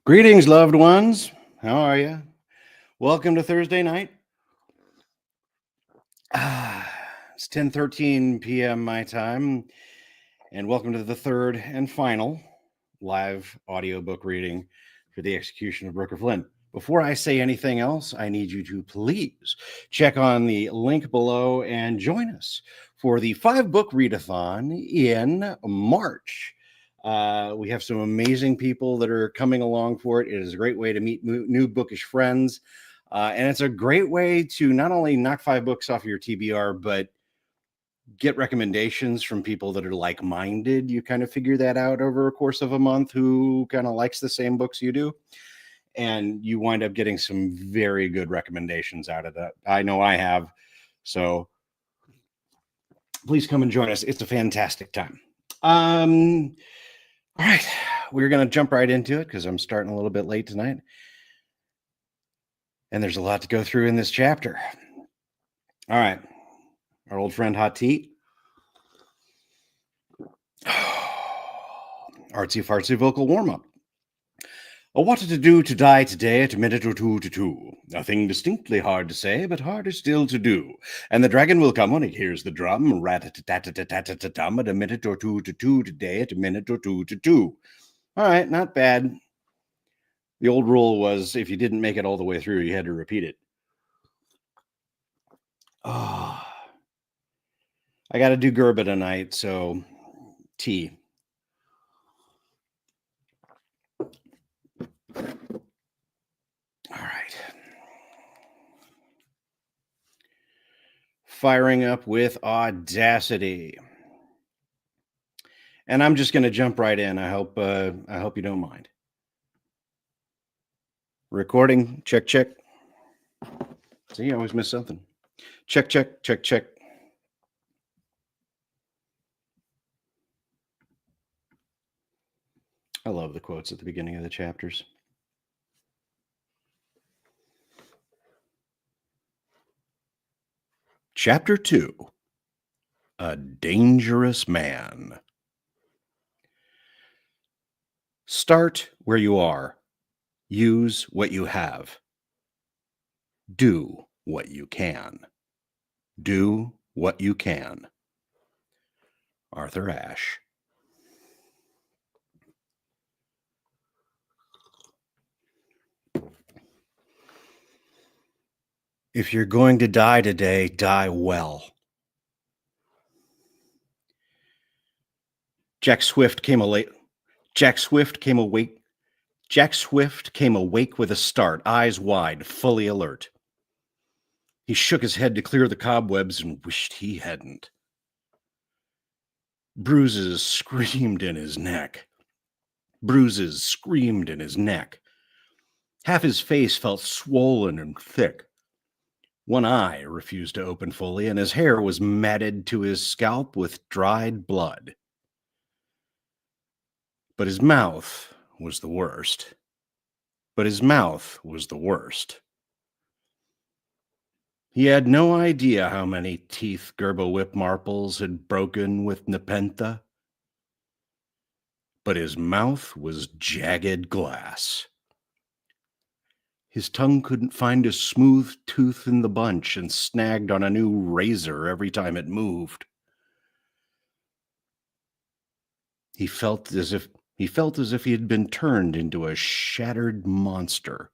Greetings, loved ones. How are you? Welcome to Thursday night. It's 10:13 p.m. my time, and welcome to the third and final live audiobook reading for The Execution of Brooker Flynn. Before I say anything else, I need you to please check on the link below and join us for the 5-book readathon in March. We have some amazing people that are coming along for it. It is a great way to meet new bookish friends. And it's a great way to not only knock 5 books off your TBR, but get recommendations from people that are like-minded. You kind of figure that out over a course of a month who kind of likes the same books you do. And you wind up getting some very good recommendations out of that. I know I have. So please come and join us. It's a fantastic time. All right, we're going to jump right into it because I'm starting a little bit late tonight. And there's a lot to go through in this chapter. All right, our old friend Hot Tea. Artsy fartsy vocal warm-up. What to do to die today at a minute or two to two. Nothing distinctly hard to say, but harder still to do. And the dragon will come when he hears the drum. Rat-a-tat-tat-tat-tat-tum at a minute or two to two today at a minute or two to two. All right, not bad. The old rule was if you didn't make it all the way through, you had to repeat it. Oh, I got to do Gerba tonight, so tea. All right. Firing up with audacity. And I'm just going to jump right in. I hope you don't mind. Recording, check, check. See, I always miss something. Check, check, check, check. I love the quotes at the beginning of the chapters. Chapter 2, A Dangerous Man. Start where you are. Use what you have. Do what you can. Do what you can. Arthur Ashe. If you're going to die today, die well. Jack Swift came awake with a start, eyes wide, fully alert. He shook his head to clear the cobwebs and wished he hadn't. Bruises screamed in his neck. Half his face felt swollen and thick. One eye refused to open fully, and his hair was matted to his scalp with dried blood. But his mouth was the worst. He had no idea how many teeth Gerbo Whip Marples had broken with Nepenthe. But his mouth was jagged glass. His tongue couldn't find a smooth tooth in the bunch and snagged on a new razor every time it moved. He felt as if he had been turned into a shattered monster.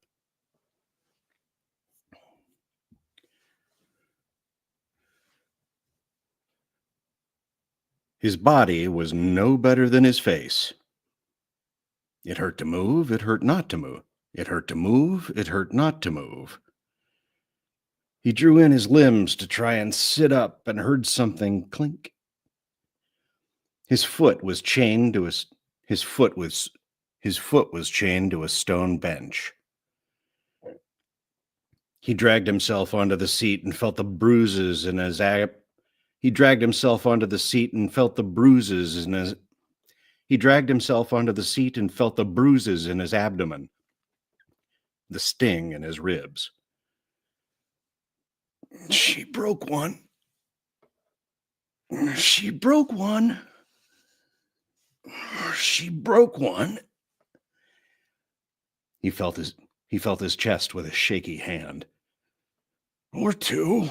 His body was no better than his face. It hurt to move, it hurt not to move. It hurt to move, it hurt not to move. He drew in his limbs to try and sit up and heard something clink. His foot was chained to a stone bench. He dragged himself onto the seat and felt the bruises in his abdomen. The sting in his ribs. She broke one. He felt his chest with a shaky hand. Or two.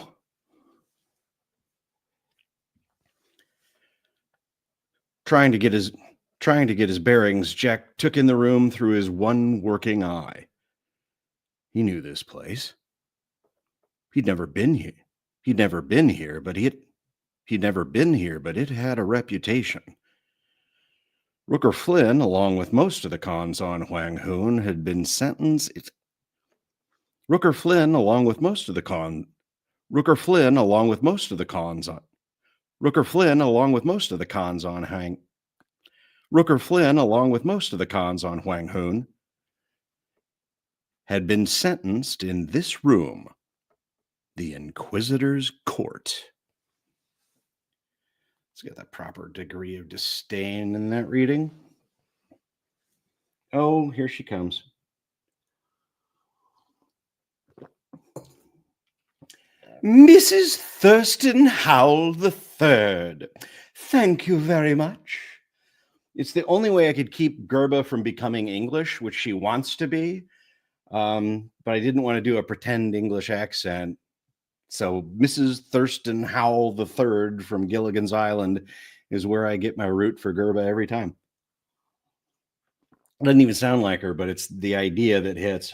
Trying to get his bearings, Jack took in the room through his one working eye. He knew this place. He'd never been here. He'd never been here, but it had a reputation. Rooker Flynn, along with most of the cons on Huang Hoon, had been sentenced. Rooker Flynn, along with most of the cons on Huang Hoon, had been sentenced in this room, the Inquisitor's Court. Let's get that proper degree of disdain in that reading. Oh, here she comes. Mrs. Thurston Howell III. Thank you very much. It's the only way I could keep Gerba from becoming English, which she wants to be. But I didn't want to do a pretend English accent. So Mrs. Thurston Howell III from Gilligan's Island is where I get my root for Gerba every time. It doesn't even sound like her, but it's the idea that hits.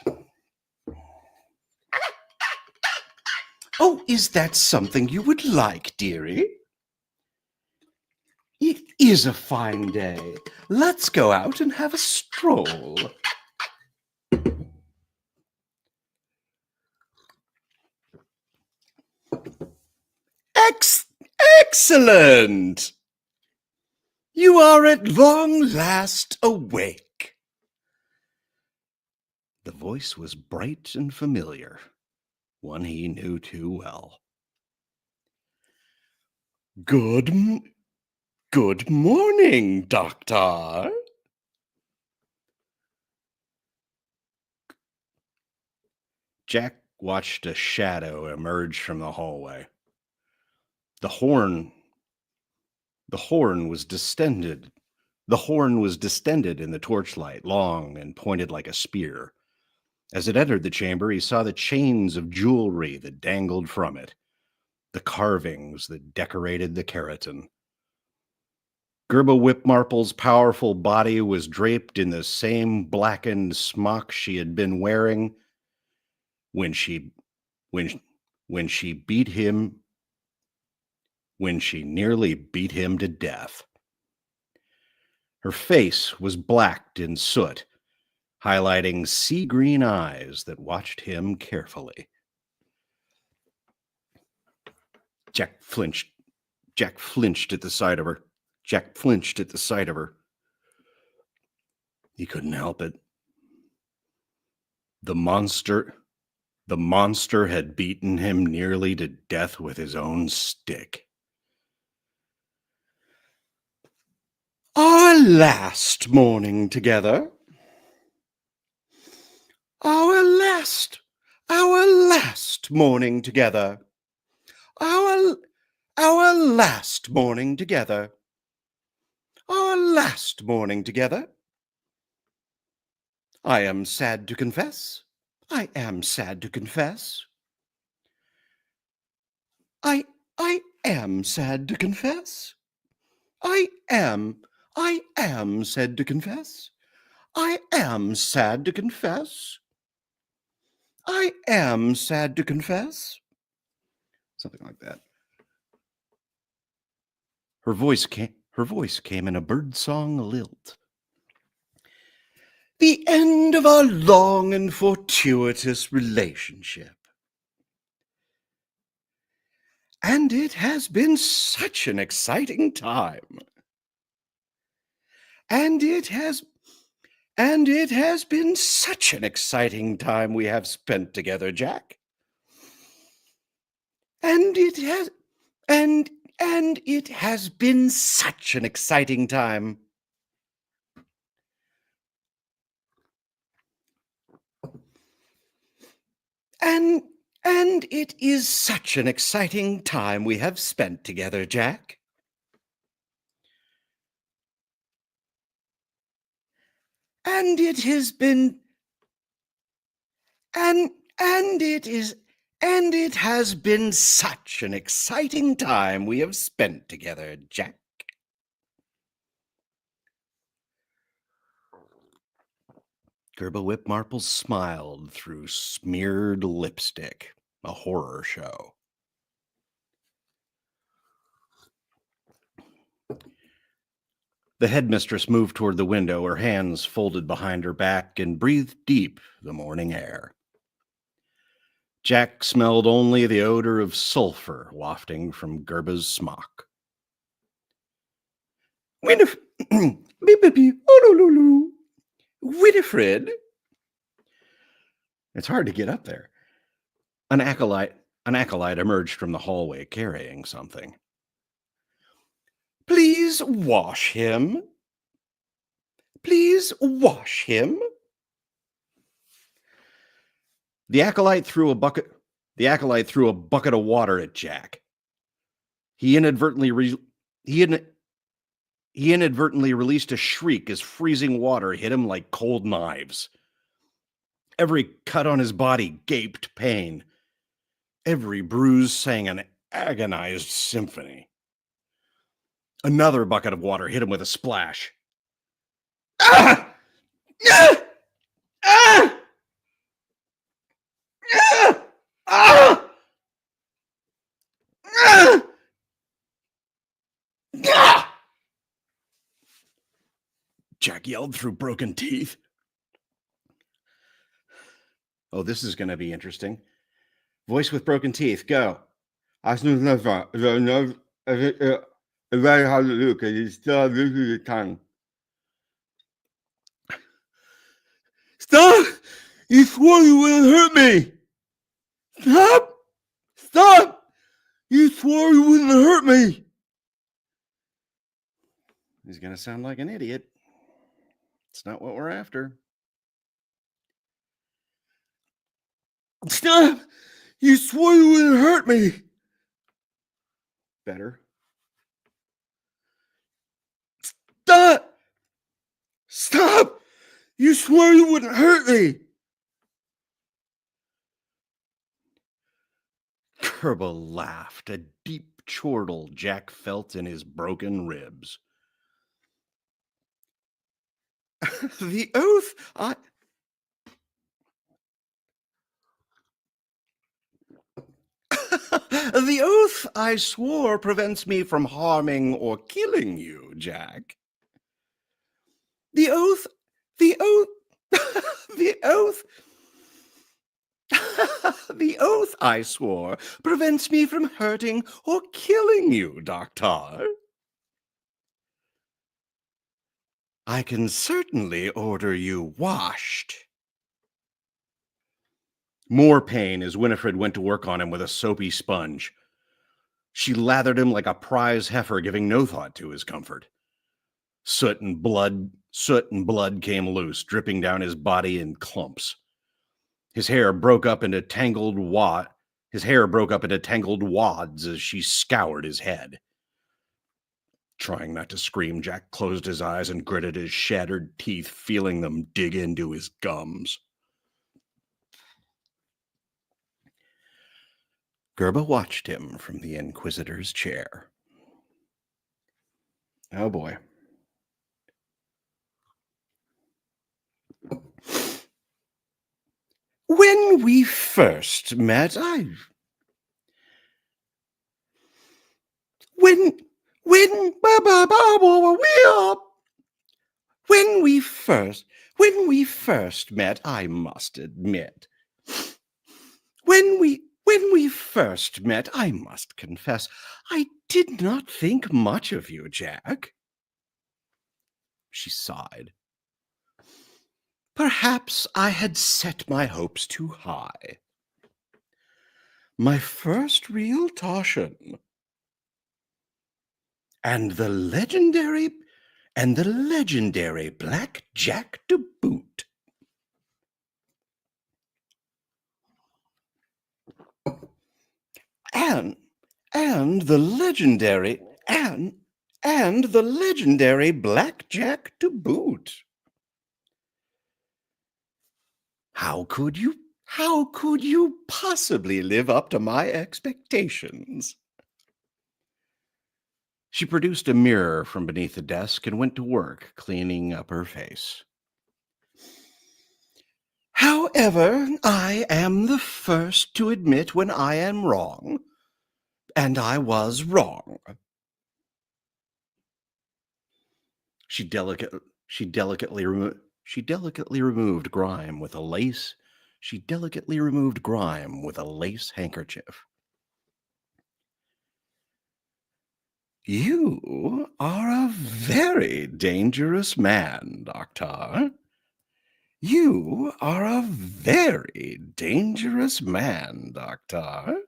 Oh, is that something you would like, dearie? It is a fine day. Let's go out and have a stroll. Excellent! You are at long last awake. The voice was bright and familiar, one he knew too well. Good morning, Doctor. Jack watched a shadow emerge from the hallway. The horn was distended. The horn was distended in the torchlight, long and pointed like a spear. As it entered the chamber, he saw the chains of jewelry that dangled from it, the carvings that decorated the keratin. Gerba Whipmarple's powerful body was draped in the same blackened smock she had been wearing when she nearly beat him to death. Her face was blacked in soot, highlighting sea green eyes that watched him carefully. Jack flinched at the sight of her. He couldn't help it. The monster had beaten him nearly to death with his own stick. Our last morning together. Our last morning together. Our last morning together. Our last morning together. I am sad to confess. I am sad to confess. I am sad to confess. I am sad to confess. I am sad to confess. I am sad to confess. Something like that. Her voice came in a birdsong lilt. The end of our long and fortuitous relationship. And it has been such an exciting time. And it has been such an exciting time we have spent together, Jack. And it has been such an exciting time. And it is such an exciting time we have spent together, Jack. And it has been And it has been such an exciting time we have spent together, Jack. Gerba Whipmarple smiled through smeared lipstick, a horror show. The headmistress moved toward the window, her hands folded behind her back, and breathed deep the morning air. Jack smelled only the odor of sulfur wafting from Gerba's smock. Winifred. It's hard to get up there. An acolyte emerged from the hallway carrying something. Please wash him. Please wash him. The acolyte threw a bucket of water at Jack. He inadvertently released a shriek as freezing water hit him like cold knives. Every cut on his body gaped pain. Every bruise sang an agonized symphony. Another bucket of water hit him with a splash. Ah! Ah! Ah! Ah! Ah! Ah! Ah! Jack yelled through broken teeth. Oh, this is going to be interesting. Voice with broken teeth, go. It's very hard to do because you still have losing your tongue. Stop! You swore you wouldn't hurt me! Stop! Stop! You swore you wouldn't hurt me! He's going to sound like an idiot. It's not what we're after. Stop! You swore you wouldn't hurt me! Better. Stop! Stop! You swore you wouldn't hurt me! Gerba laughed, a deep chortle Jack felt in his broken ribs. The oath The oath I swore prevents me from harming or killing you, Jack. The oath, the oath I swore prevents me from hurting or killing you, Doctor. I can certainly order you washed. More pain as Winifred went to work on him with a soapy sponge. She lathered him like a prize heifer, giving no thought to his comfort. Soot and blood came loose, dripping down his body in clumps. His hair broke up into tangled wads as she scoured his head. Trying not to scream, Jack closed his eyes and gritted his shattered teeth, feeling them dig into his gums. Gerba watched him from the Inquisitor's chair. Oh boy. When we first met, When we first met, I must admit. When we first met, I must confess, I did not think much of you, Jack. She sighed. Perhaps I had set my hopes too high. My first real Toshan. And the legendary Black Jack to boot. And the legendary Black Jack to boot. How could you How could you possibly live up to my expectations? She produced a mirror from beneath the desk and went to work cleaning up her face. However, I am the first to admit when I am wrong, and I was wrong. She delicately removed grime with a lace. She delicately removed grime with a lace handkerchief. You are a very dangerous man, Doctor. You are a very dangerous man, Doctor.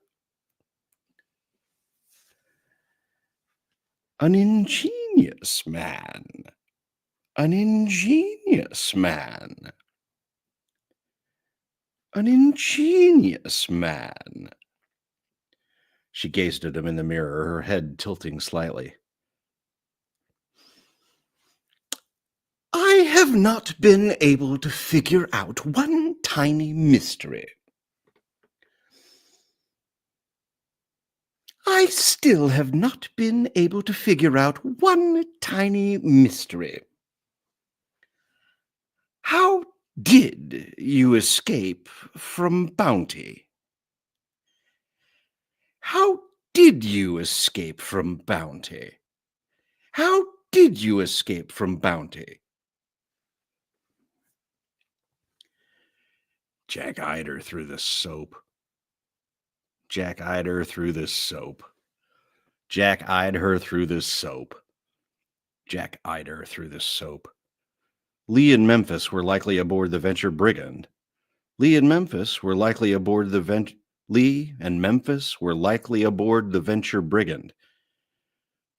An ingenious man. An ingenious man. An ingenious man. She gazed at him in the mirror, her head tilting slightly. I have not been able to figure out one tiny mystery. I still have not been able to figure out one tiny mystery. How did you escape from bounty? How did you escape from bounty? How did you escape from bounty? Jack eyed her through the soap. Jack eyed her through the soap. Jack eyed her through the soap. Jack eyed her through the soap. Lee and Memphis were likely aboard the Venture Brigand. Lee and Memphis were likely aboard the Venture Brigand.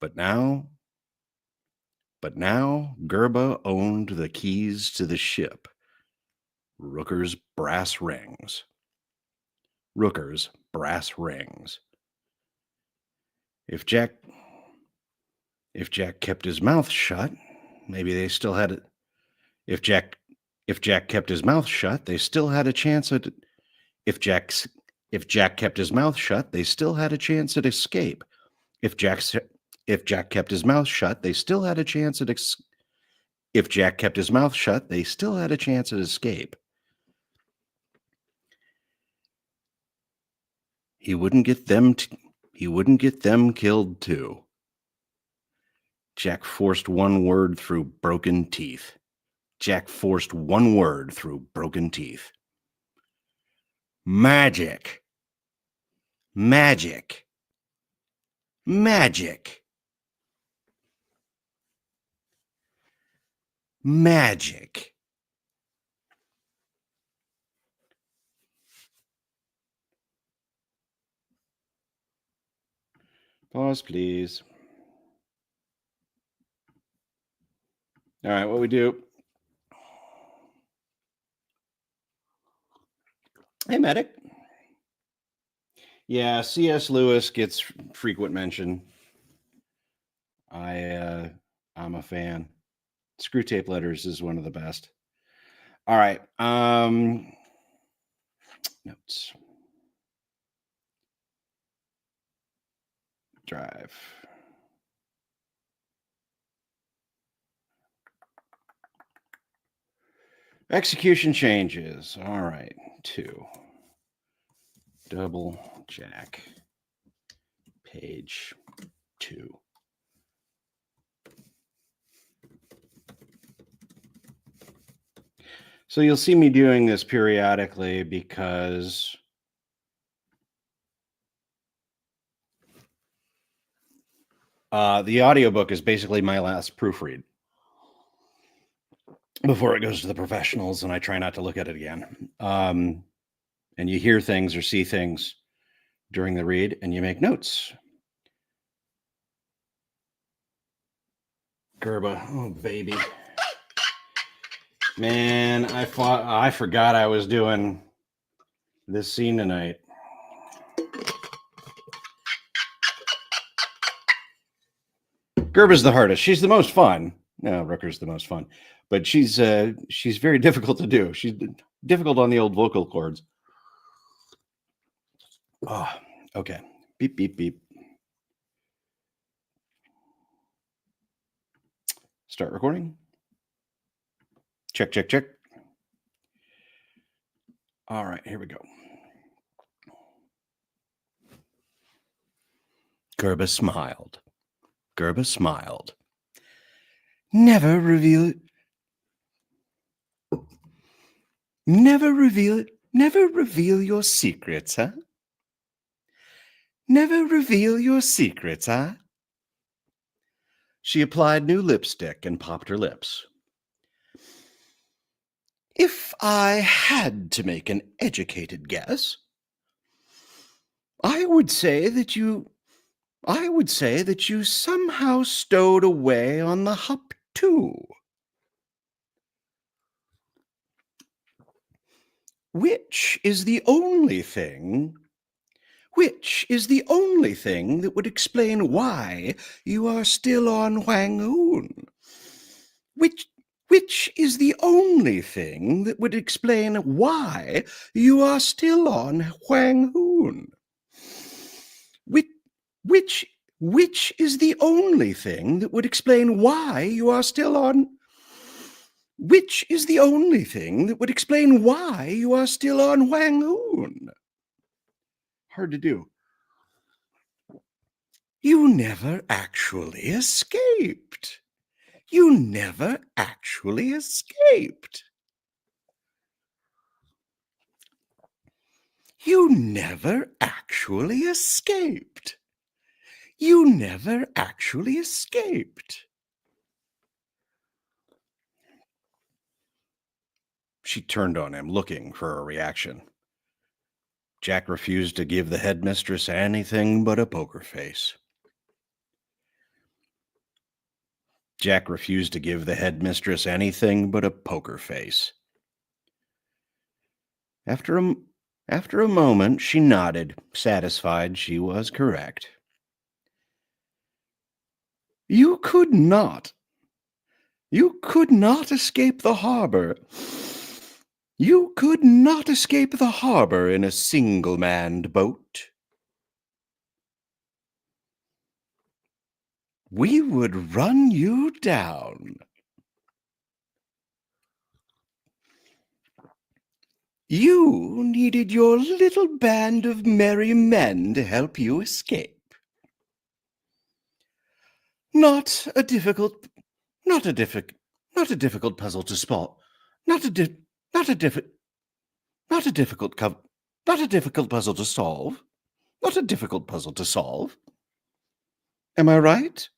But now Gerba owned the keys to the ship. Rooker's brass rings. Rooker's brass rings. If Jack kept his mouth shut, maybe they still had it. If Jack kept his mouth shut, they still had a chance at. If Jack kept his mouth shut, they still had a chance at escape. If Jack kept his mouth shut, they still had a chance at. If Jack kept his mouth shut, they still had a chance at escape. He wouldn't get them killed too. Jack forced one word through broken teeth. Jack forced one word through broken teeth. Magic. Magic. Magic. Magic. Pause, please. All right, what we do. Hey, medic. Yeah, C.S. Lewis gets frequent mention. I'm a fan. Screw Tape Letters is one of the best. All right. Notes. Drive. Execution changes. All right. 2. Double Jack. Page 2. So you'll see me doing this periodically because the audiobook is basically my last proofread before it goes to the professionals, and I try not to look at it again. And you hear things or see things during the read, and you make notes. Gerba, oh baby. Man, I forgot I was doing this scene tonight. Gerba's the hardest. She's the most fun. No, Rooker's the most fun. But she's very difficult to do. She's difficult on the old vocal cords. Oh, okay. Beep, beep, beep. Start recording. Check, check, check. All right, here we go. Gerba smiled. Gerba smiled. Never reveal it. Never reveal your secrets, huh? Never reveal your secrets, huh? She applied new lipstick and popped her lips. If I had to make an educated guess, I would say that you somehow stowed away on the Ch2. Which is the only thing that would explain why you are still on Hwang-hoon. Which is the only thing that would explain why you are still on Hwang-hoon. Which is the only thing that would explain why you are still on. Which is the only thing that would explain why you are still on Hwang-hoon. Hard to do. You never actually escaped. You never actually escaped. You never actually escaped. You never actually escaped. She turned on him, looking for a reaction. Jack refused to give the headmistress anything but a poker face. Jack refused to give the headmistress anything but a poker face. After a moment, she nodded, satisfied she was correct. You could not escape the harbor. You could not escape the harbor in a single-manned boat. We would run you down. You needed your little band of merry men to help you escape. Not a difficult puzzle to spot. Not a difficult puzzle to solve. Not a difficult puzzle to solve. Am I right?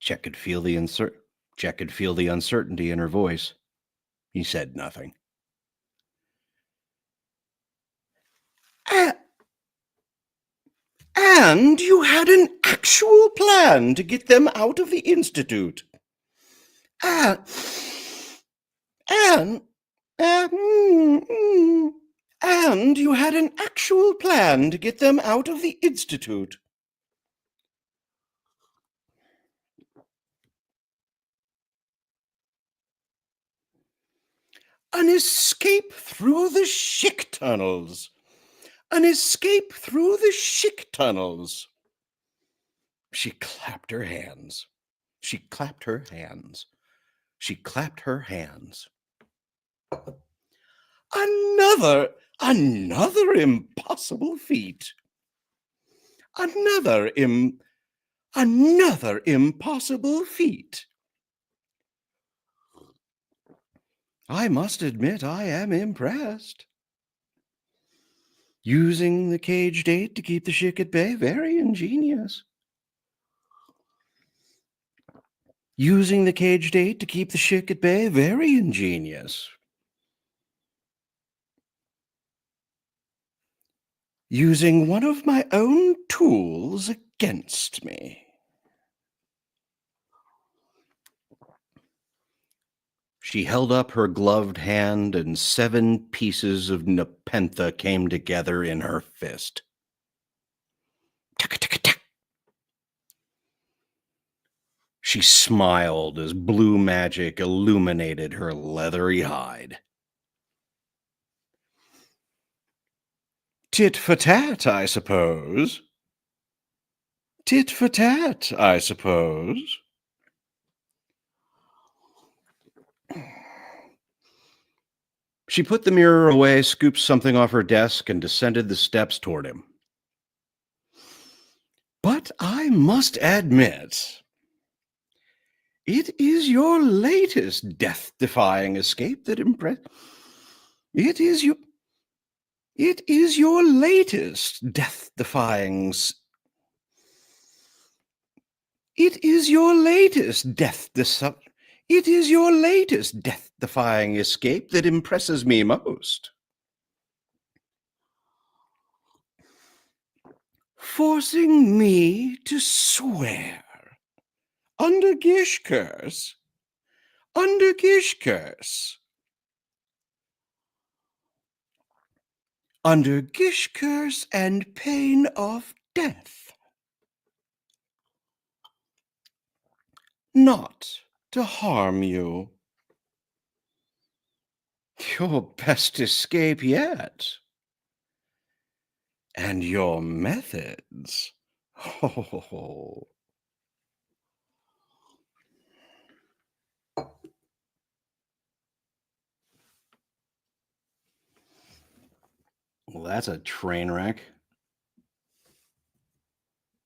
Jack could feel the uncertainty in her voice. He said nothing. And you had an actual plan to get them out of the Institute. And you had an actual plan to get them out of the Institute. An escape through the Ch2 tunnels. An escape through the Ch2 tunnels. She clapped her hands. She clapped her hands. She clapped her hands. Another impossible feat. Another impossible feat. I must admit I am impressed. Using the caged eight to keep the Ch at bay, very ingenious. Using the caged eight to keep the Ch at bay, very ingenious. Using one of my own tools against me. She held up her gloved hand, and 7 pieces of Nepenthe came together in her fist. Tick-a-tick-a-tick. She smiled as blue magic illuminated her leathery hide. Tit for tat, I suppose. Tit for tat, I suppose. She put the mirror away, scooped something off her desk, and descended the steps toward him. But I must admit, it is your latest death-defying escape that impressed. It is your latest death-defying. It is your latest death-defying escape that impresses me most. Forcing me to swear under Gish curse. Under Gish curse. Under Gish curse and pain of death. Not to harm you. Your best escape yet. And your methods. Oh. Well, that's a train wreck.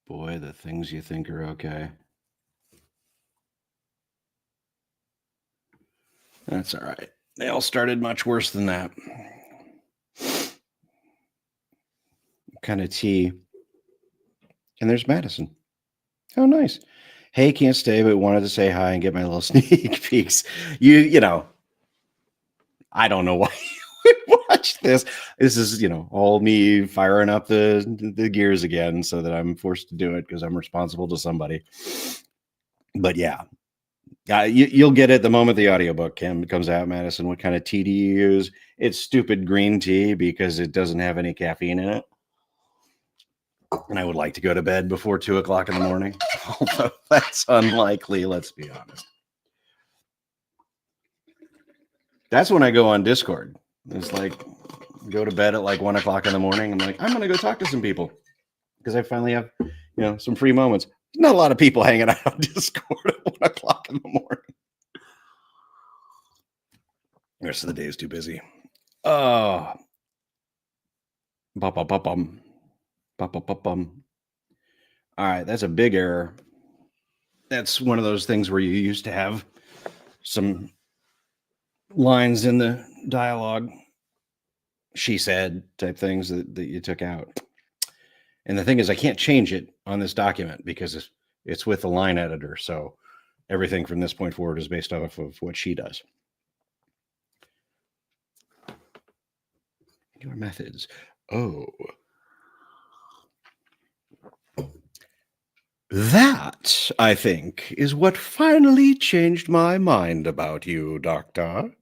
Boy, the things you think are okay. That's all right. They all started much worse than that. What kind of tea? And there's Madison. Oh, nice. Hey, can't stay, but wanted to say hi and get my little sneak peeks. You know, I don't know why you would watch this. This is, all me firing up the gears again so that I'm forced to do it because I'm responsible to somebody. But yeah, you'll get it the moment the audiobook comes out, Madison. What kind of tea do you use? It's stupid green tea because it doesn't have any caffeine in it. And I would like to go to bed before 2 o'clock in the morning. Although that's unlikely, let's be honest. That's when I go on Discord. It's like, go to bed at like 1 o'clock in the morning. I'm like, I'm going to go talk to some people because I finally have, some free moments. There's not a lot of people hanging out on Discord at 1 o'clock in the morning. The rest of the day is too busy. All right, that's a big error. That's one of those things where you used to have some lines in the dialogue, she said type things that you took out. And the thing is, I can't change it on this document because it's with the line editor. So everything from this point forward is based off of what she does. Your methods. Oh. That, I think, is what finally changed my mind about you, Doctor.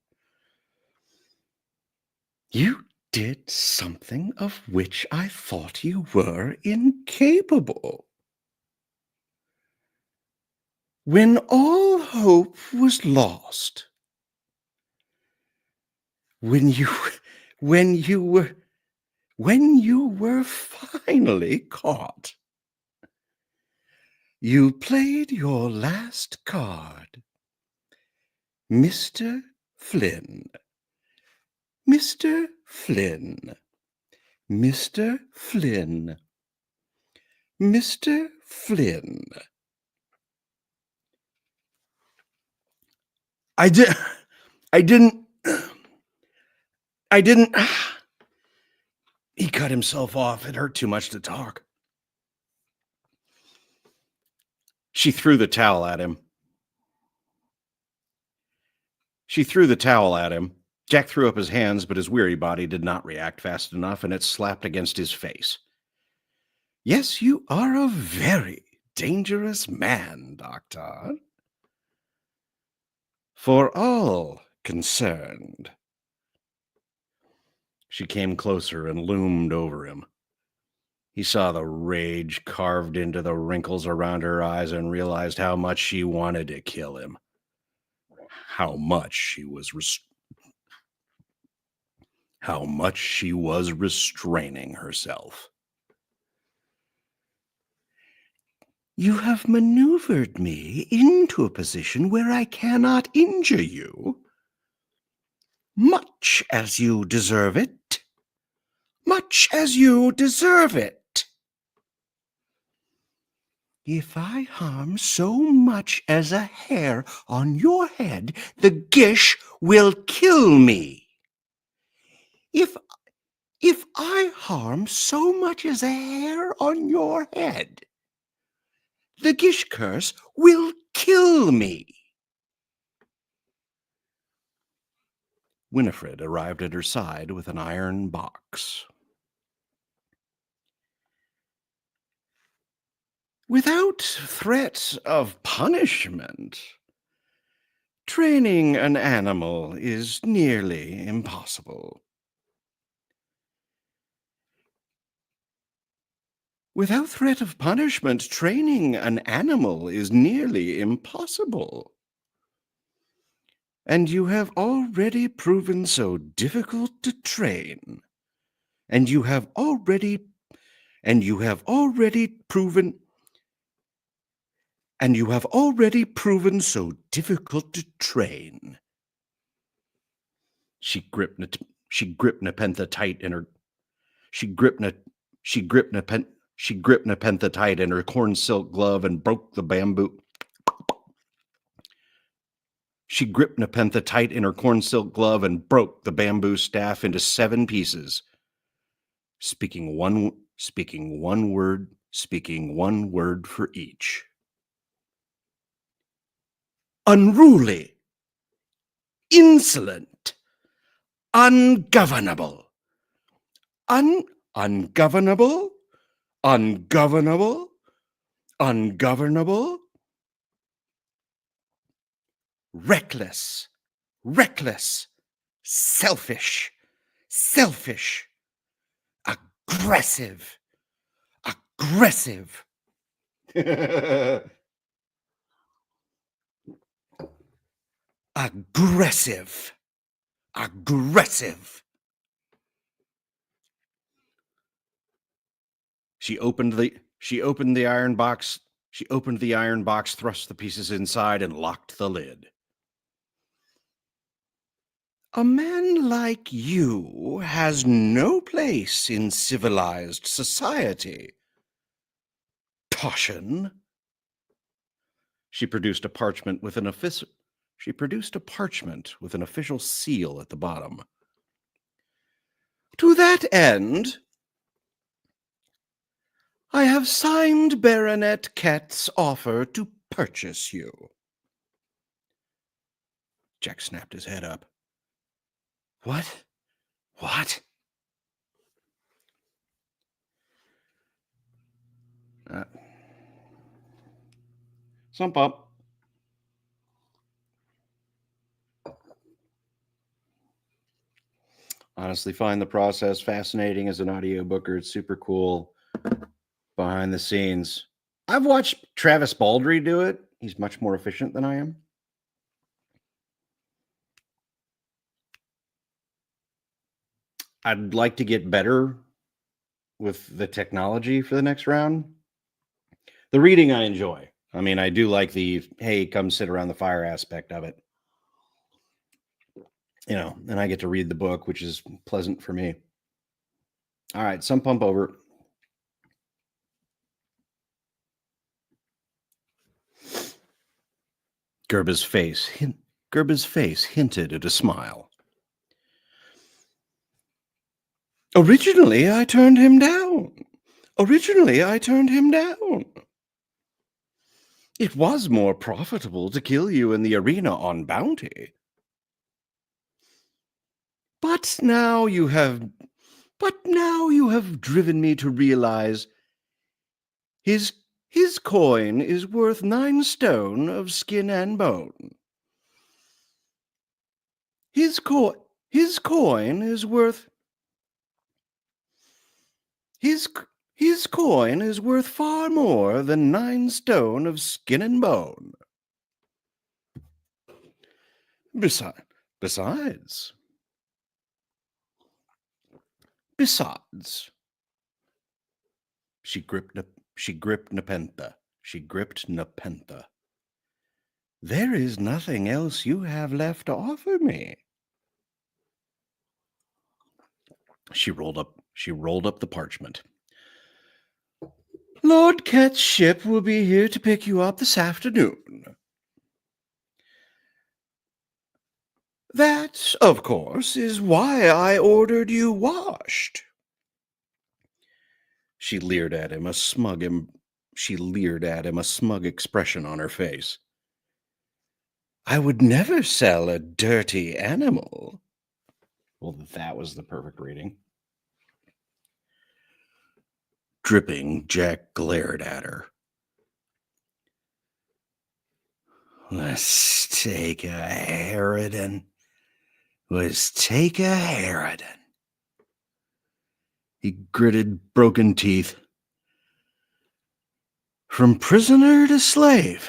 You did something of which I thought you were incapable. When all hope was lost, when you were finally caught, you played your last card, Mr. Flynn. Mr. Flynn. Mr. Flynn. Mr. Flynn. I didn't. He cut himself off. It hurt too much to talk. She threw the towel at him. Jack threw up his hands, but his weary body did not react fast enough, and it slapped against his face. Yes, you are a very dangerous man, Doctor. For all concerned. She came closer and loomed over him. He saw the rage carved into the wrinkles around her eyes and realized how much she wanted to kill him. How much she was how much she was restraining herself. You have maneuvered me into a position where I cannot injure you, much as you deserve it. Much as you deserve it. If I harm so much as a hair on your head, the Gish will kill me. If I harm so much as a hair on your head, the Gish curse will kill me. Winifred arrived at her side with an iron box. Without threat of punishment, training an animal is nearly impossible. Without threat of punishment, training an animal is nearly impossible. And you have already proven so difficult to train. And you have already proven so difficult to train. She gripped Nepenthe tight in her corn silk glove and broke the bamboo. She gripped Nepenthe tight in her corn silk glove and broke the bamboo staff into 7 pieces, speaking one word for each. Unruly, insolent, ungovernable. Ungovernable, reckless, selfish, aggressive. Aggressive. She opened the iron box, thrust the pieces inside, and locked the lid. A man like you has no place in civilized society. Toshin. She produced a parchment with an official seal at the bottom. To that end, I have signed Baronet Kett's offer to purchase you. Jack snapped his head up. What? Sump up. Honestly, find the process fascinating as an audiobooker. It's super cool. Behind the scenes. I've watched Travis Baldry do it. He's much more efficient than I am. I'd like to get better with the technology for the next round. The reading I enjoy. I mean, I do like the, hey, come sit around the fire aspect of it. You know, and I get to read the book, which is pleasant for me. All right, some pump over. Gerba's face hinted at a smile. Originally, I turned him down. It was more profitable to kill you in the arena on bounty. But now you have driven me to realize his coin is worth 9 stone of skin and bone. His coin is worth far more than 9 stone of skin and bone. Besides, Besides, she gripped Nepenthe. She gripped Nepenthe. There is nothing else you have left to offer me. She rolled up the parchment. Lord Ket's ship will be here to pick you up this afternoon. That, of course, is why I ordered you washed. She leered at him, a smug expression on her face. I would never sell a dirty animal. Well, that was the perfect reading. Dripping, Jack glared at her. Let's take a harridan. He gritted broken teeth. From prisoner to slave.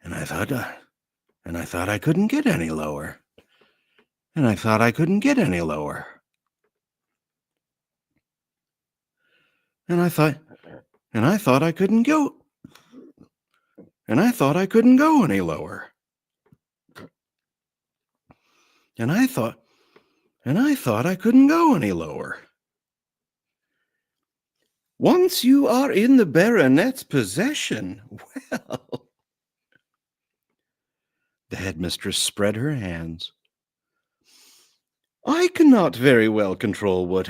And I thought I couldn't get any lower. And I thought I couldn't go any lower. And I thought I couldn't go any lower. Once you are in the baronet's possession, well. The headmistress spread her hands. I cannot very well control what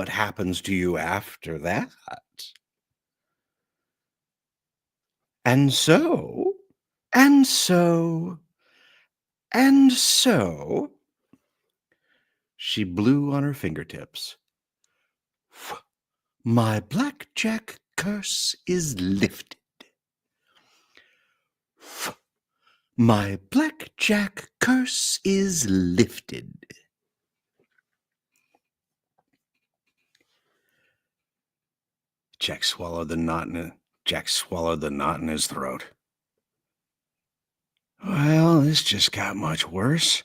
happens to you after that. And so, she blew on her fingertips. My blackjack curse is lifted. My blackjack curse is lifted. Jack swallowed the knot in his throat. Well, this just got much worse.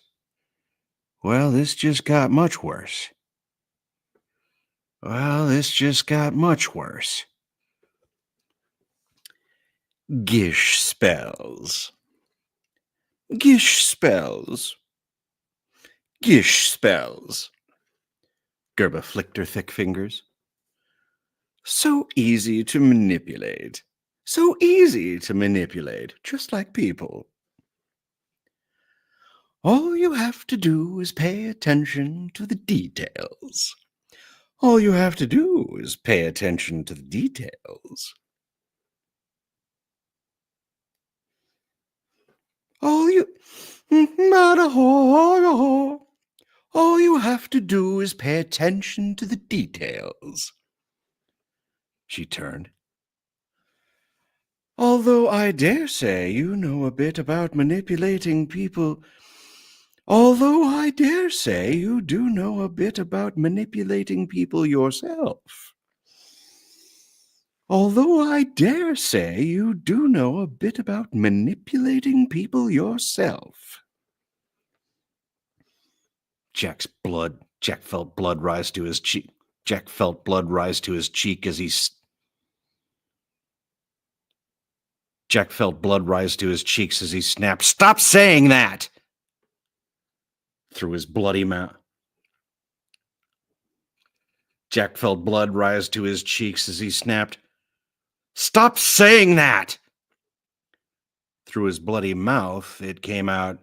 Gish spells. Gerba flicked her thick fingers. So easy to manipulate, just like people. All you have to do is pay attention to the details. All you have to do is pay attention to the details. She turned. Although I dare say you know a bit about manipulating people. Although I dare say you do know a bit about manipulating people yourself. Jack felt blood rise to his cheek. As he snapped, "Stop saying that!" through his bloody mouth. Jack felt blood rise to his cheeks as he snapped, "Stop saying that!" Through his bloody mouth, it came out,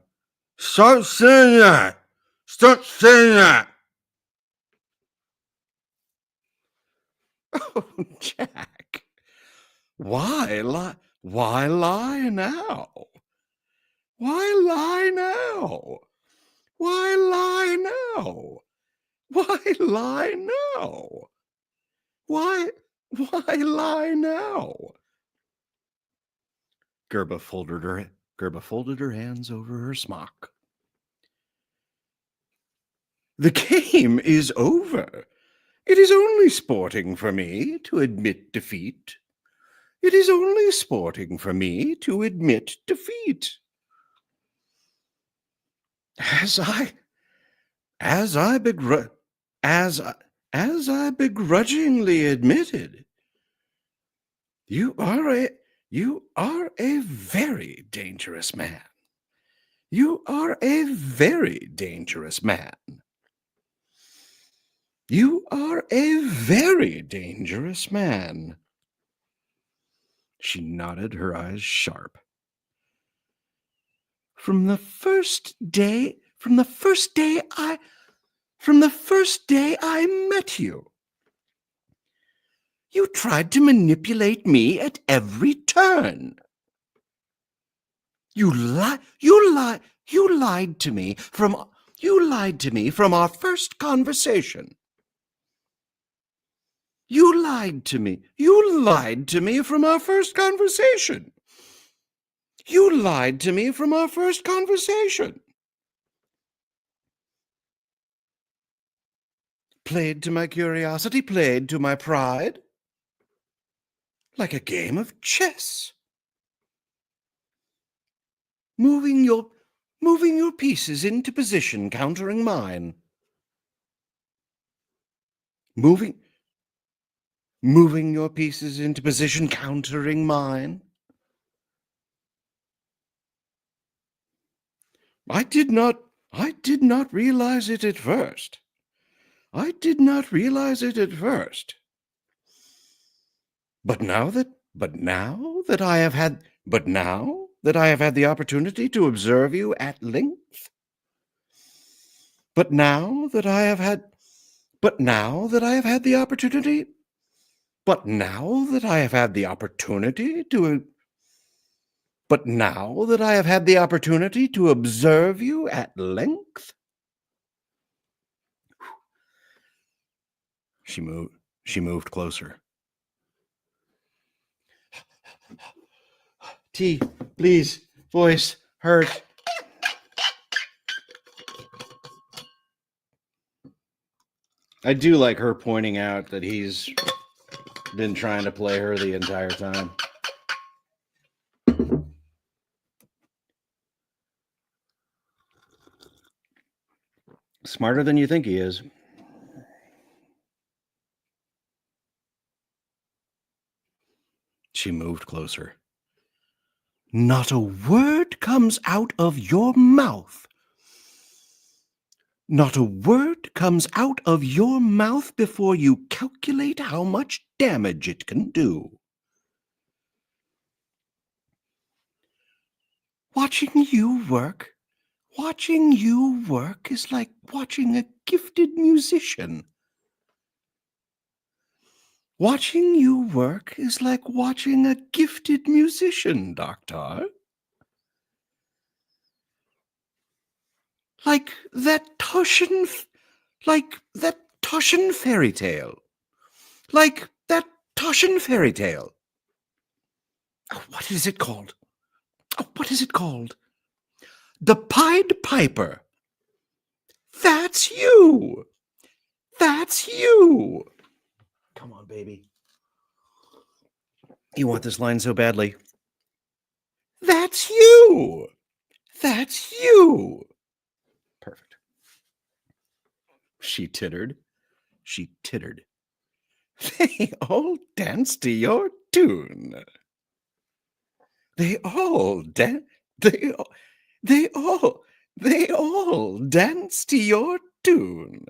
"Stop saying that! Stop saying that!" Oh, Jack. Why lie now? Why lie now? Gerba folded her hands over her smock. The game is over. It is only sporting for me to admit defeat. As I begr- as I, as I begrudgingly admitted, you are a very dangerous man. You are a very dangerous man. You are a very dangerous man. She nodded, her eyes sharp. From the first day I met you, you tried to manipulate me at every turn. You lied to me from our first conversation. You lied to me from our first conversation. You lied to me from our first conversation. Played to my curiosity, played to my pride, like a game of chess. Moving your pieces into position, countering mine. Moving your pieces into position, countering mine. I did not realize it at first. I did not realize it at first. But now that I have had the opportunity to observe you at length, but now that I have had the opportunity But now that I have had the opportunity to observe you at length, she moved closer. T, please, voice, hurt. I do like her pointing out that he's been trying to play her the entire time. Smarter than you think he is. She moved closer. Not a word comes out of your mouth. Not a word comes out of your mouth before you calculate how much damage it can do. Watching you work is like watching a gifted musician. Watching you work is like watching a gifted musician, Doctor. Like that Toshin fairy tale. Like that Toshin fairy tale. Oh, what is it called? The Pied Piper. That's you. Come on, baby. You want this line so badly. That's you. Perfect. She tittered. They all dance to your tune. They all dance to your tune.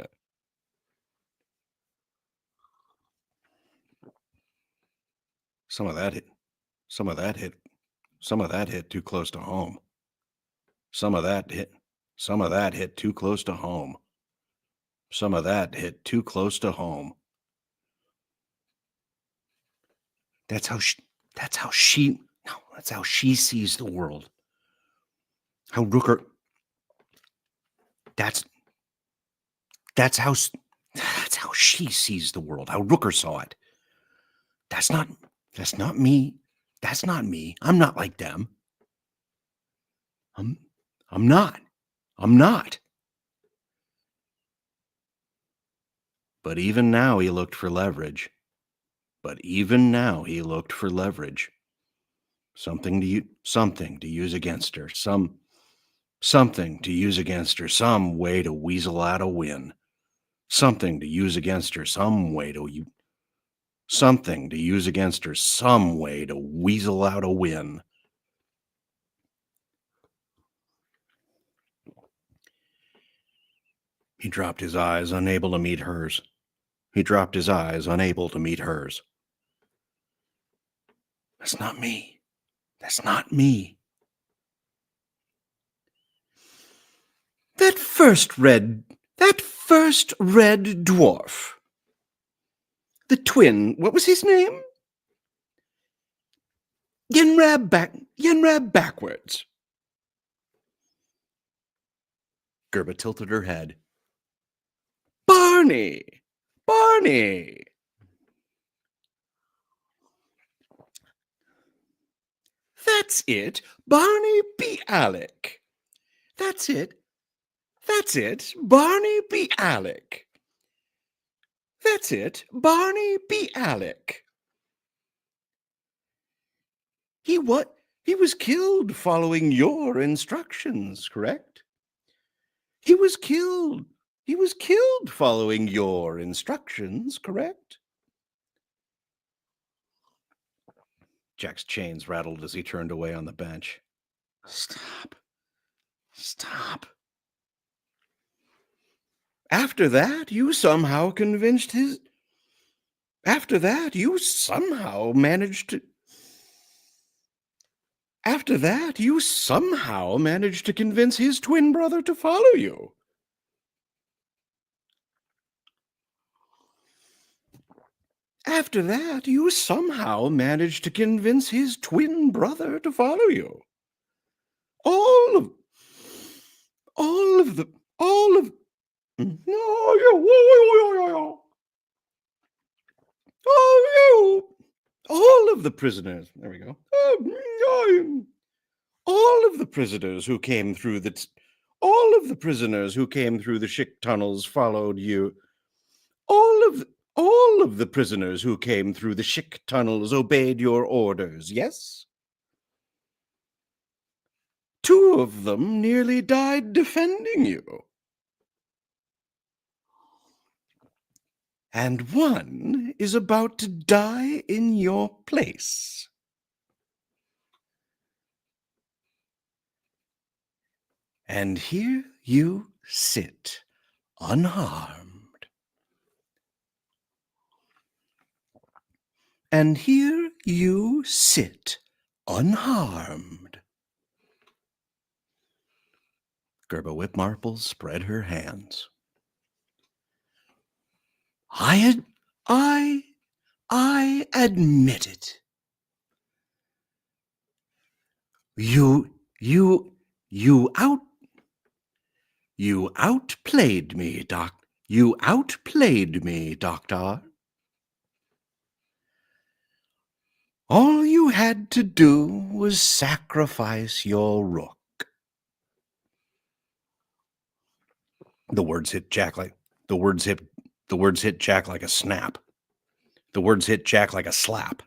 Some of that hit too close to home. Some of that hit too close to home. That's how she sees the world. How Rooker. That's how she sees the world. How Rooker saw it. That's not me. I'm not like them. I'm not. But even now he looked for leverage. Something to use against her. Something to use against her, some way to weasel out a win. Something to use against her, some way to something to use against her, some way to weasel out a win. He dropped his eyes, unable to meet hers. He dropped his eyes, unable to meet hers. That's not me. That's not me. That first red dwarf. The twin, what was his name? Yenrab backwards. Gerba tilted her head. Barney! That's it. Barney B. Alec. That's it. Barney B. Alec. That's it. Barney B. Alec. He was killed following your instructions, correct? He was killed following your instructions, correct? Jack's chains rattled as he turned away on the bench. Stop. After that, you somehow managed to convince his twin brother to follow you. After that, you somehow managed to convince his twin brother to follow you. All of the prisoners. There we go. All of the prisoners who came through the Schick tunnels followed you. All of the prisoners who came through the Schick tunnels obeyed your orders, yes? 2 of them nearly died defending you. And 1 is about to die in your place. And here you sit, unharmed. And here you sit, unharmed. Gerba Whipmarple spread her hands. I admit it. You outplayed me, Doctor. All you had to do was sacrifice your rook. The words hit Jack like a snap. The words hit Jack like a slap.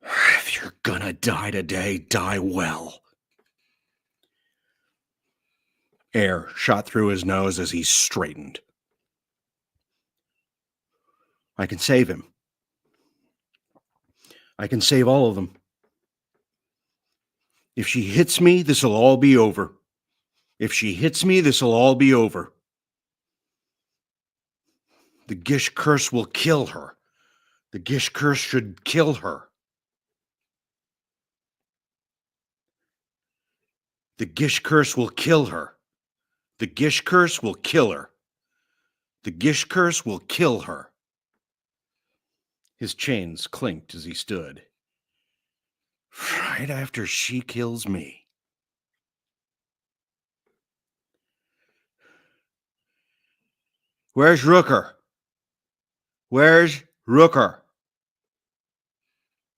If you're gonna die today, die well. Air shot through his nose as he straightened. I can save him. I can save all of them. If she hits me, this'll all be over. The Gish curse will kill her. The Gish curse should kill her. The Gish curse will kill her. The Gish curse will kill her. The Gish curse will kill her. His chains clinked as he stood. Right after she kills me. Where's Rooker? Where's Rooker?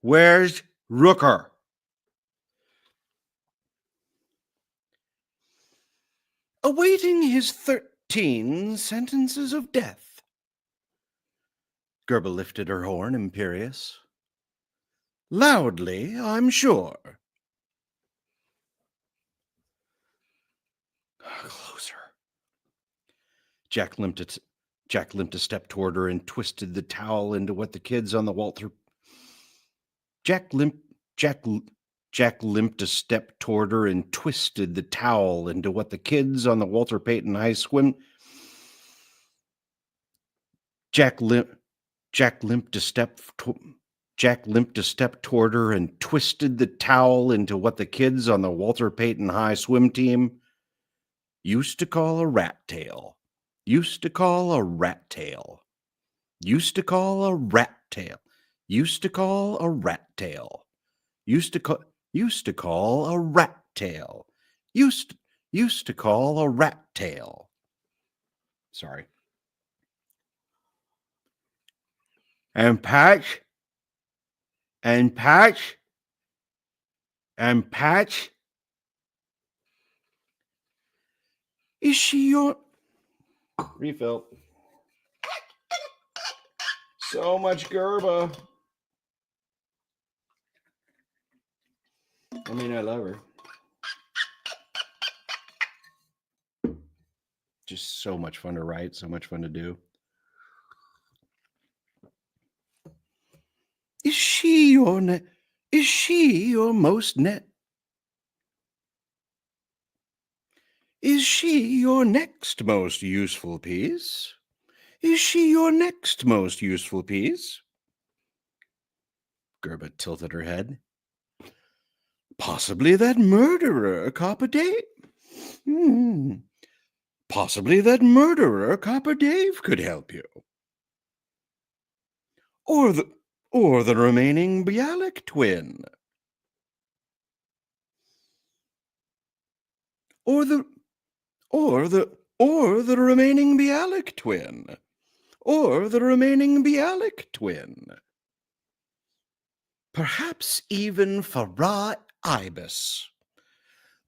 Where's Rooker? Awaiting his 13 sentences of death. Gerba lifted her horn, imperious. Loudly, I'm sure. Closer. Jack limped a step toward her and twisted the towel into what the kids on the Walter. Jack limped a step toward her and twisted the towel into what the kids on the Walter Payton High swim. Jack limped a step toward her and twisted the towel into what the kids on the Walter Payton High swim team used to call a rat tail. Used to call a rat tail. Used to call a rat tail. Used to call a rat tail. Used to call a rat tail. Used to call a rat tail. Sorry. And Patch. Is she your refill? So much Gerba. I mean, I love her. Just so much fun to write, so much fun to do. Is she your most net? Is she your next most useful piece? Is she your next most useful piece? Gerba tilted her head. Possibly that murderer, Copper Dave. Possibly that murderer, Copper Dave, could help you. Or the remaining Bialik twin. Or the remaining Bialik twin. Or the remaining Bialik twin. Perhaps even Farah Ibis.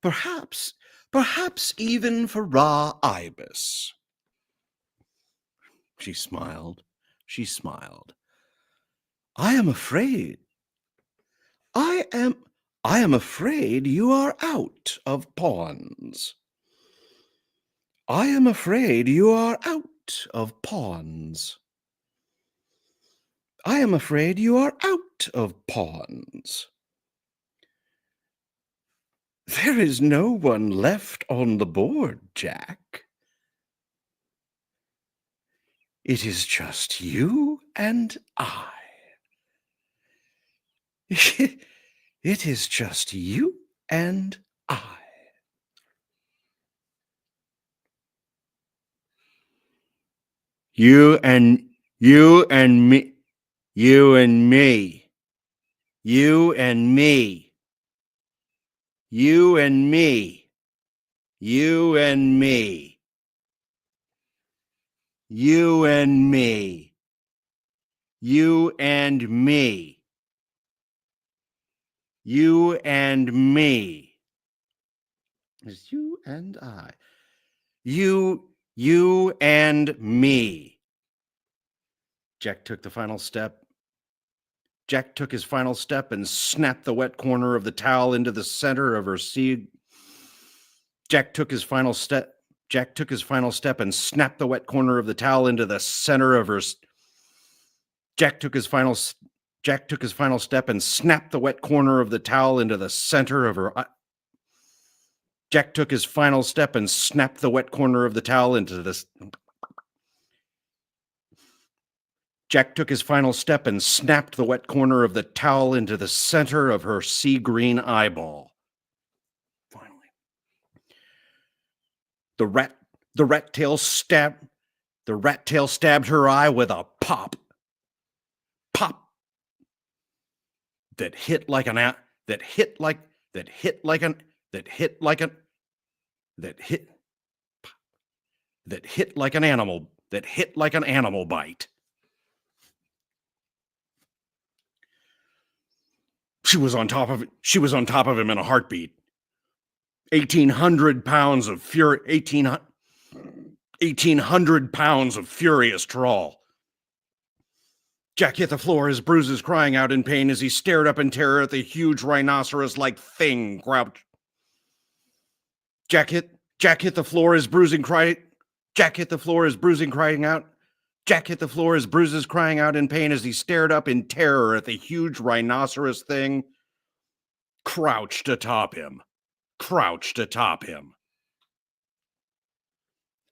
Perhaps even Farah Ibis. She smiled. I am afraid you are out of pawns. I am afraid you are out of pawns. I am afraid you are out of pawns. There is no one left on the board, Jack. It is just you and I. It is just you and I. You and me. You and me. You and me. You and me. You and me. You and me. You and me. You and me. You and me. It's you and I. You and me. Jack took his final step and snapped the wet corner of the towel into the center of her sea. Jack took his final step and snapped the wet corner of the towel into the center of her. Jack took his final step and snapped the wet corner of the towel into the center of her. Jack took his final step and snapped the wet corner of the towel into the. Jack took his final step and snapped the wet corner of the towel into the center of her sea green eyeball. Finally, the rat tail stabbed her eye with a pop that hit like an animal bite. She was on top of him in a heartbeat. 1,800 pounds of fury. 1,800 pounds of furious trawl. Jack hit the floor, his bruises crying out in pain as he stared up in terror at the huge rhinoceros-like thing crouched. Jack hit the floor, his bruising crying. Jack hit the floor, his bruising crying out. Jack hit the floor, his bruises crying out in pain as he stared up in terror at the huge rhinoceros thing crouched atop him.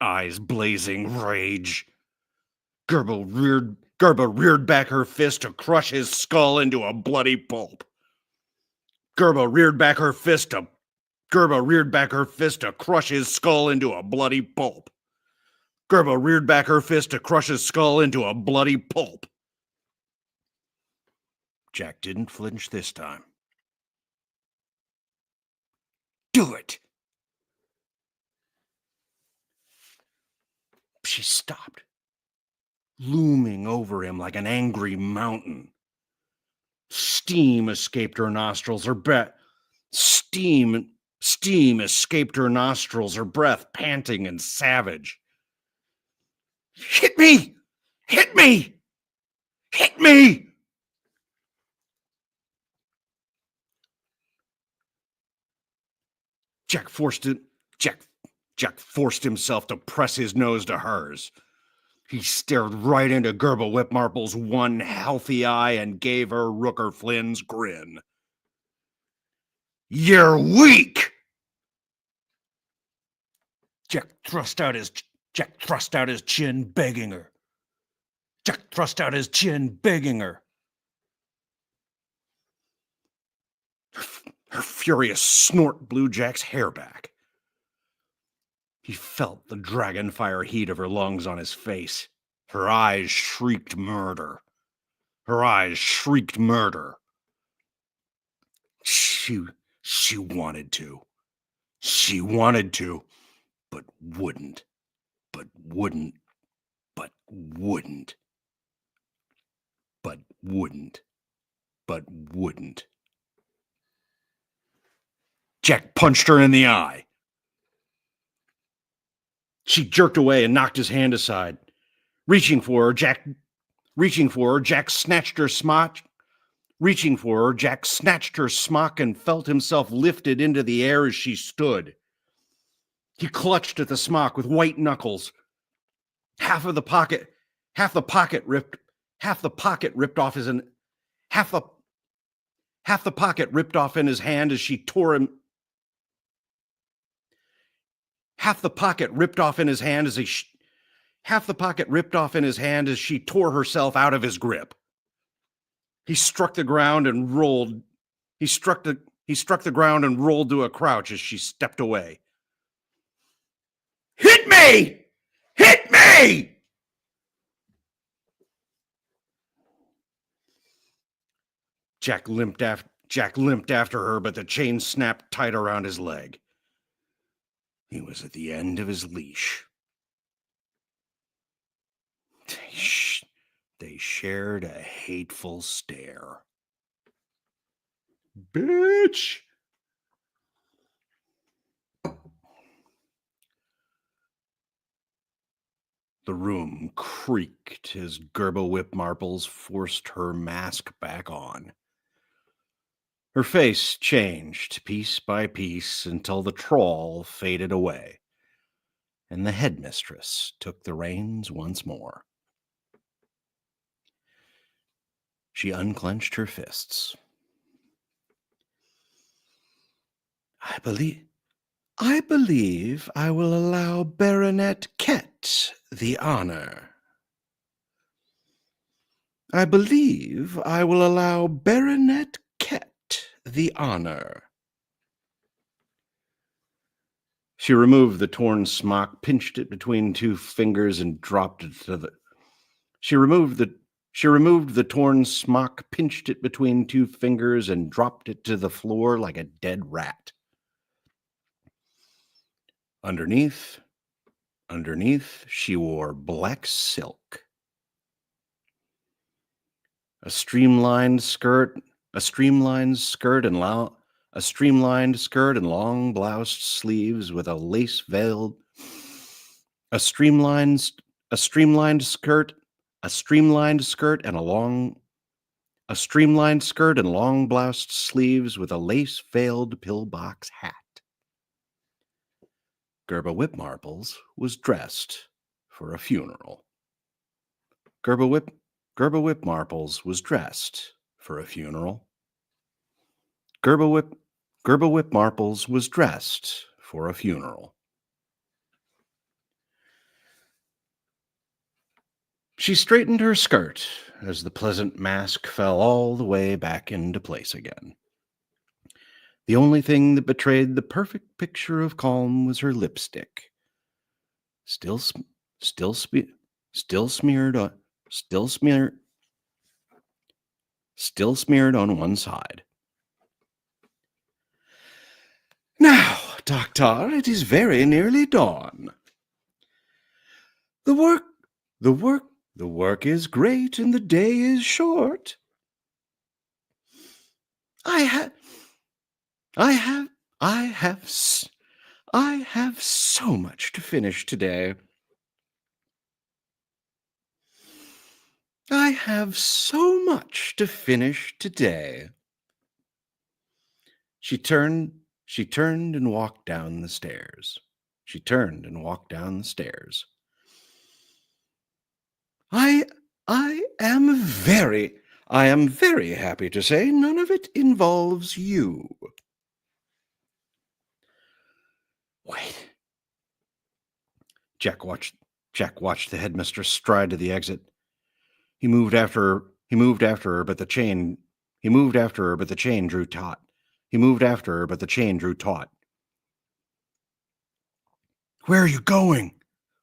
Eyes blazing rage. Gerbil reared back her fist to crush his skull into a bloody pulp. Gerbil reared back her fist to crush his skull into a bloody pulp. Gerbil reared back her fist to crush his skull into a bloody pulp. Jack didn't flinch this time. Do it! She stopped, looming over him like an angry mountain. Steam escaped her nostrils, Steam escaped her nostrils, her breath panting and savage. Hit me! Hit me! Hit me! Jack forced himself to press his nose to hers. He stared right into Gerbil Whipmarple's one healthy eye and gave her Rooker Flynn's grin. You're weak! Jack thrust out his chin, begging her. Her furious snort blew Jack's hair back. He felt the dragonfire heat of her lungs on his face. Her eyes shrieked murder. She wanted to, but wouldn't. Jack punched her in the eye. She jerked away and knocked his hand aside. Reaching for her, Jack snatched her smock. Jack snatched her smock and felt himself lifted into the air as she stood. He clutched at the smock with white knuckles. Half the pocket ripped off in his hand as she tore him. Half the pocket ripped off in his hand as she tore herself out of his grip. He struck the ground and rolled. He struck the ground and rolled to a crouch as she stepped away. Hit me! Hit me! Jack limped after her, but the chain snapped tight around his leg. He was at the end of his leash. They shared a hateful stare. Bitch! The room creaked as Gerbil Whipmarples forced her mask back on. Her face changed piece by piece until the trawl faded away, and the headmistress took the reins once more. She unclenched her fists. I believe I will allow Baronet Kett the honor. The honor. She removed the torn smock, pinched it between two fingers, and dropped it to the. She removed the torn smock, pinched it between two fingers, and dropped it to the floor like a dead rat. Underneath, she wore black silk. A streamlined skirt and long bloused sleeves with a lace veiled. A streamlined skirt a streamlined skirt and long bloused sleeves with a lace-veiled pillbox hat. Gerba Whipmarbles was dressed for a funeral. Gerba Whipmarbles was dressed for a funeral. Gerba Whipmarbles was dressed for a funeral. She straightened her skirt as the pleasant mask fell all the way back into place again. The only thing that betrayed the perfect picture of calm was her lipstick, still smeared on one side. Now, Doctor, it is very nearly dawn. The work is great and the day is short. I have so much to finish today. I have so much to finish today. She turned and walked down the stairs. I am very happy to say none of it involves you. Wait. Jack watched the headmistress stride to the exit. He moved after her, but the chain drew taut. Where are you going?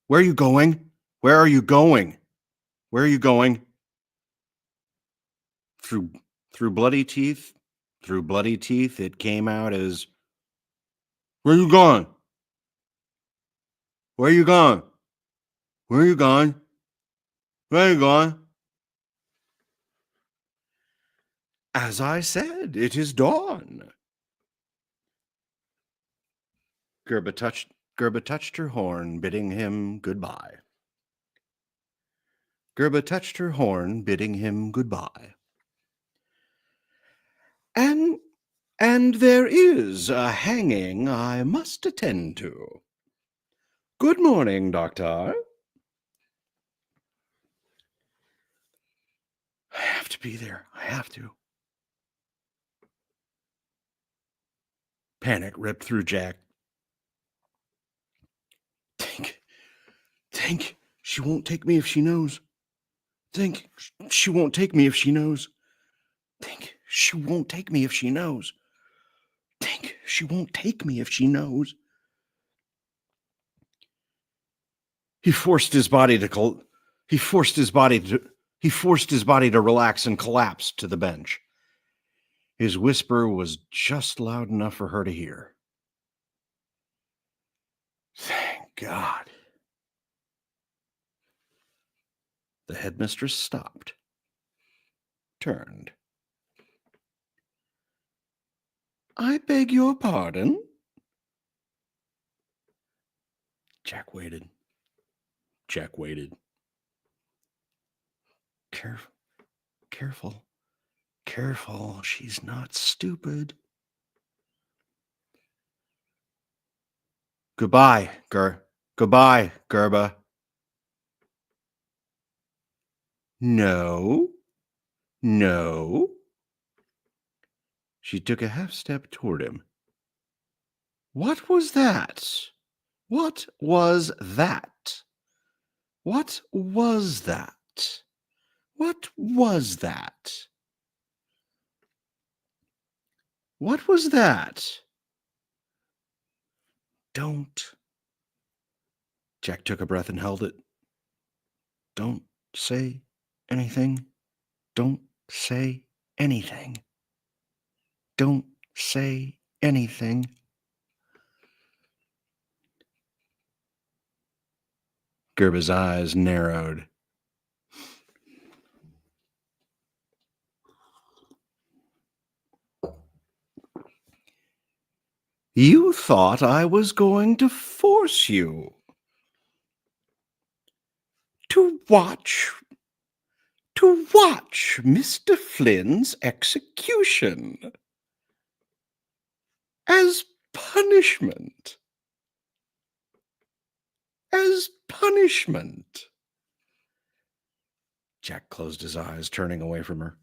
Where are you going? Where are you going? Where are you going? Through bloody teeth, it came out as, where are you going? Where are you going? Where are you going? Where are you going? As I said, it is dawn. Gerba touched her horn, bidding him goodbye. And there is a hanging I must attend to. Good morning, Doctor. I have to be there. I have to. Panic ripped through Jack. Think, she won't take me if she knows. Think, she won't take me if she knows. Think, she won't take me if she knows. Think, she won't take me if she knows. He forced his body to relax and collapse to the bench. His whisper was just loud enough for her to hear. Thank God. The headmistress stopped, turned. I beg your pardon? Jack waited. Careful, she's not stupid. Goodbye, Gerba. No. She took a half step toward him. What was that? What was that? What was that? What was that? What was that? Don't. Jack took a breath and held it. Don't say anything. Don't say anything. Don't say anything. Gerba's eyes narrowed. You thought I was going to force you to watch to watch Mr. Flynn's execution as punishment. As punishment. Jack closed his eyes, turning away from her.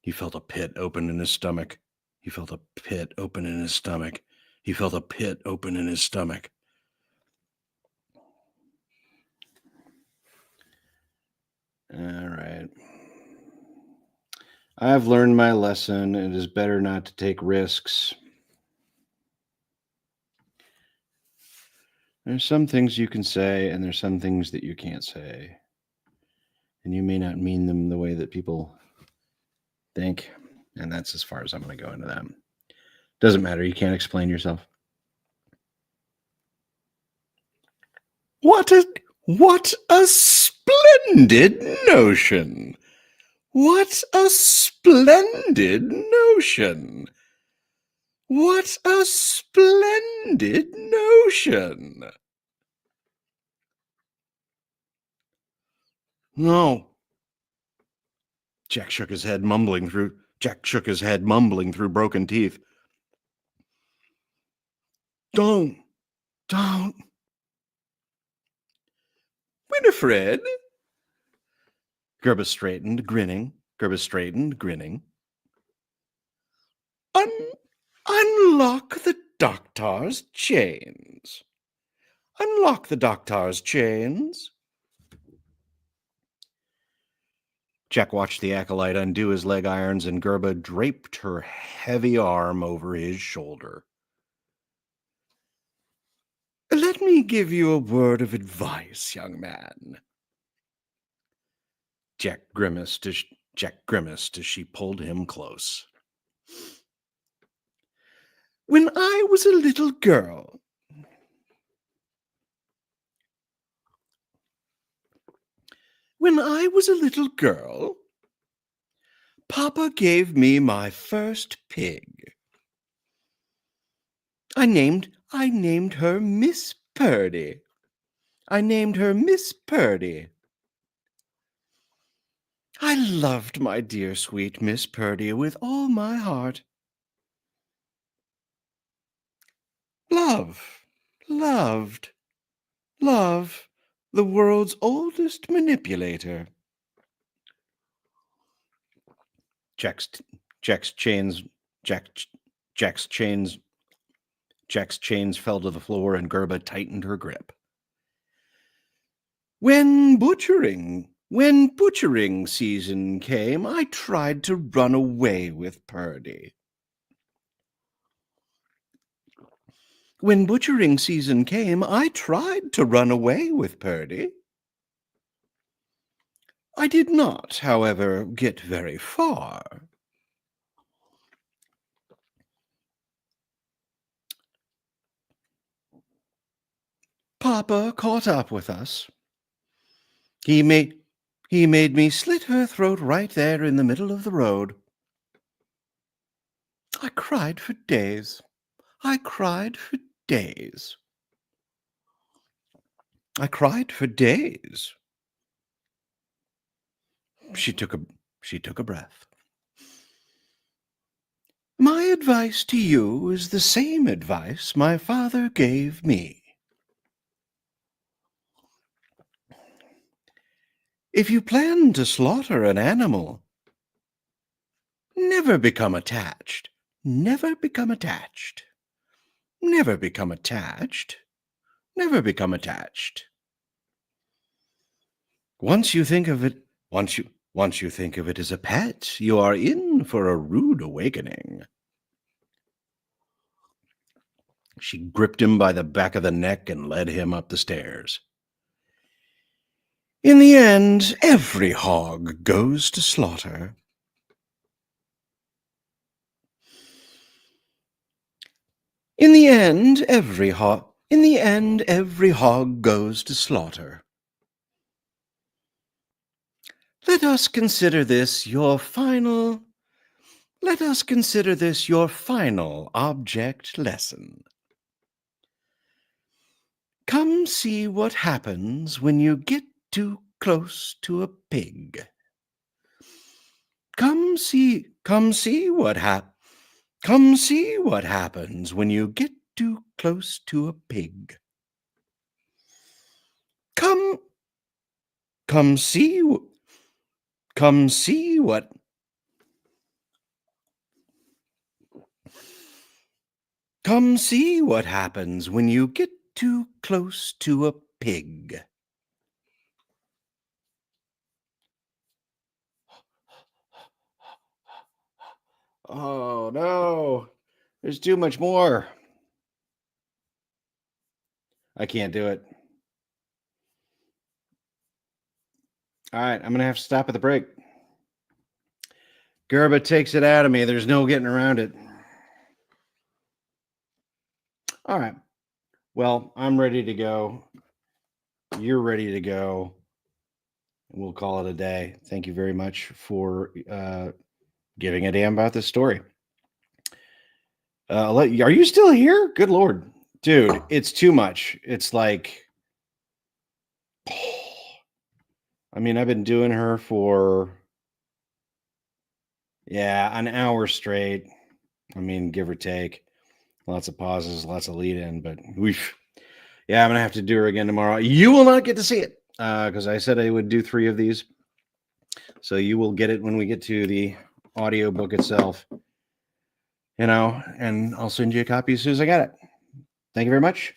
He felt a pit open in his stomach. He felt a pit open in his stomach. He felt a pit open in his stomach. All right. I've learned my lesson. It is better not to take risks. There's some things you can say, and there's some things that you can't say. And you may not mean them the way that people think. And that's as far as I'm going to go into that. Doesn't matter. You can't explain yourself. What a splendid notion! What a splendid notion! What a splendid notion! No. Jack shook his head, mumbling through broken teeth. Don't. Winifred? Gerba straightened, grinning. Unlock the doctor's chains. Unlock the doctor's chains. Jack watched the acolyte undo his leg irons, and Gerba draped her heavy arm over his shoulder. Let me give you a word of advice, young man. Jack grimaced as she pulled him close. When I was a little girl, Papa gave me my first pig. I named her Miss Purdy. I loved my dear sweet Miss Purdy with all my heart. Loved, the world's oldest manipulator. Jack's chains fell to the floor, and Gerba tightened her grip. When butchering season came, I tried to run away with Purdy. When butchering season came, I tried to run away with Purdy. I did not, however, get very far. Papa caught up with us. He made me slit her throat right there in the middle of the road. I cried for days. She took a breath. My advice to you is the same advice my father gave me. If you plan to slaughter an animal, never become attached. Never become attached. Once you think of it as a pet, you are in for a rude awakening. She gripped him by the back of the neck and led him up the stairs. In the end, every hog goes to slaughter. In the end, every hog goes to slaughter. Let us consider this your final object lesson. Come see what happens when you get too close to a pig. Come see what happens when you get too close to a pig. Come see what Come see what happens when you get too close to a pig. Oh no, there's too much more. I can't do it. All right, I'm gonna have to stop at the break. Gerba takes it out of me. There's no getting around it. All right. Well, I'm ready to go. You're ready to go. We'll call it a day. Thank you very much for giving a damn about this story. Are you still here? Good Lord. Dude, it's too much. It's like, I mean, I've been doing her for, an hour straight. I mean, give or take. Lots of pauses, lots of lead in, but I'm going to have to do her again tomorrow. You will not get to see it because I said I would do 3 of these. So you will get it when we get to the audiobook itself, and I'll send you a copy as soon as I got it. Thank you very much.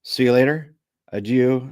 See you later. Adieu.